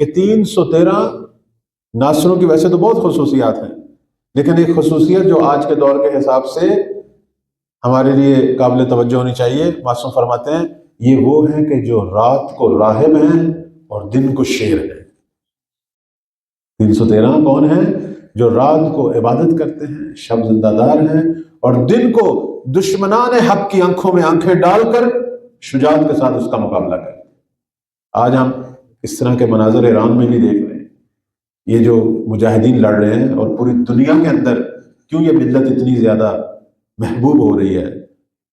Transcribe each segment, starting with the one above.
کہ 313 ناصروں کی ویسے تو بہت خصوصیات ہیں، لیکن ایک خصوصیت جو آج کے دور کے حساب سے ہمارے لیے قابل توجہ ہونی چاہیے، معصوم فرماتے ہیں یہ وہ ہیں کہ جو رات کو راہب ہیں اور دن کو شیر ہیں۔ 313 کون ہیں؟ جو رات کو عبادت کرتے ہیں، شب زندہ دار ہیں، اور دن کو دشمنان حق کی آنکھوں میں آنکھیں ڈال کر شجاعت کے ساتھ اس کا مقابلہ کرتے ہیں۔ آج ہم اس طرح کے مناظر ایران میں بھی دیکھ رہے ہیں، یہ جو مجاہدین لڑ رہے ہیں، اور پوری دنیا کے اندر کیوں یہ ملت اتنی زیادہ محبوب ہو رہی ہے،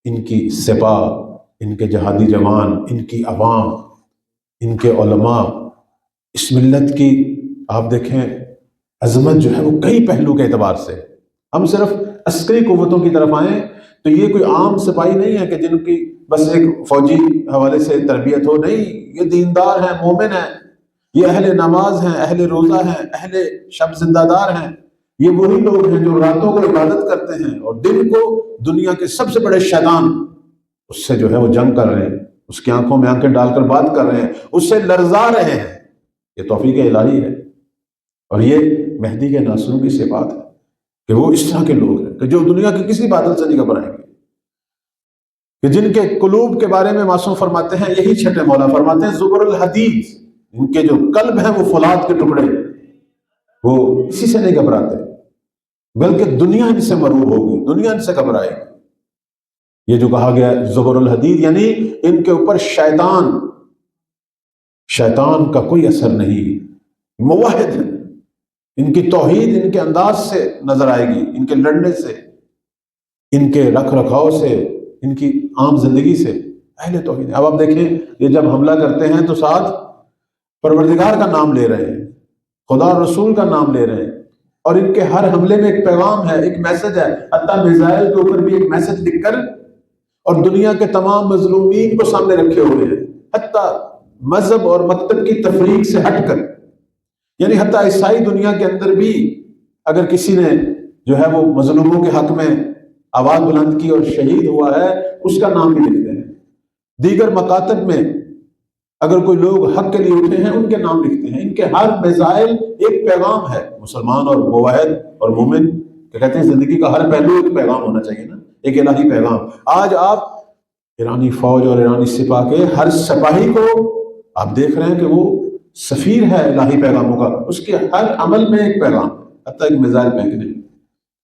ان کی سپاہ، ان کے جہادی جوان، ان کی عوام، ان کے علماء، اس ملت کی آپ دیکھیں عظمت جو ہے وہ کئی پہلو کے اعتبار سے۔ ہم صرف عسکری قوتوں کی طرف آئیں تو یہ کوئی عام سپاہی نہیں ہے کہ جن کی بس ایک فوجی حوالے سے تربیت ہو، نہیں، یہ دیندار ہیں، مومن ہیں، یہ اہل نماز ہیں، اہل روزہ ہیں، اہل شب زندہ دار ہیں، یہ وہی لوگ ہیں جو راتوں کو عبادت کرتے ہیں اور دن کو دنیا کے سب سے بڑے شیطان اس سے جو ہے وہ جنگ کر رہے ہیں، اس کی آنکھوں میں آنکھیں ڈال کر بات کر رہے ہیں، اس سے لرزا رہے ہیں۔ یہ توفیق الہی ہے، اور یہ مہدی کے ناصروں کی صفات ہے کہ وہ اس طرح کے لوگ ہیں کہ جو دنیا کے کسی بادل سے نہیں گھبرائیں گے، کہ جن کے قلوب کے بارے میں معصوم فرماتے ہیں، یہی چھٹے مولا فرماتے ہیں زبر الحدید، ان کے جو قلب ہیں وہ فولاد کے ٹکڑے ہیں، وہ کسی سے نہیں گھبراتے، بلکہ دنیا ان سے مرعوب ہوگی، دنیا ان سے گھبرائے گی۔ یہ جو کہا گیا زبر الحدید یعنی ان کے اوپر شیطان کا کوئی اثر نہیں، موحد ہیں، ان کی توحید ان کے انداز سے نظر آئے گی، ان کے لڑنے سے، ان کے رکھ رکھاؤ سے، ان کی عام زندگی سے، اہل توحید ہیں۔ اب آپ دیکھیں یہ جب حملہ کرتے ہیں تو ساتھ پروردگار کا نام لے رہے ہیں، خدا اور رسول کا نام لے رہے ہیں، اور ان کے ہر حملے میں ایک پیغام ہے، ایک میسج ہے، حتیٰ میزائل کے اوپر بھی ایک میسج لکھ کر اور دنیا کے تمام مظلومین کو سامنے رکھے ہوئے ہیں، حتیٰ مذہب اور مکتب کی تفریق سے ہٹ کر، یعنی حتیٰ عیسائی دنیا کے اندر بھی اگر کسی نے جو ہے وہ مظلوموں کے حق میں آواز بلند کی اور شہید ہوا ہے، اس کا نام بھی لکھتے ہیں۔ دیگر مکاتب میں اگر کوئی لوگ حق کے لیے اٹھے ہیں، ان کے نام لکھتے ہیں۔ ان کے ہر میزائل ایک پیغام ہے، مسلمان اور موحد اور مومن کہ کہتے ہیں زندگی کا ہر پہلو ایک پیغام ہونا چاہیے نا، ایک الہی پیغام۔ آج آپ ایرانی فوج اور ایرانی سپاہ کے ہر سپاہی کو آپ دیکھ رہے ہیں کہ وہ سفیر ہے الہی پیغاموں کا، اس کے ہر عمل میں ایک پیغام، حتیٰ ایک میزائل پھینکنے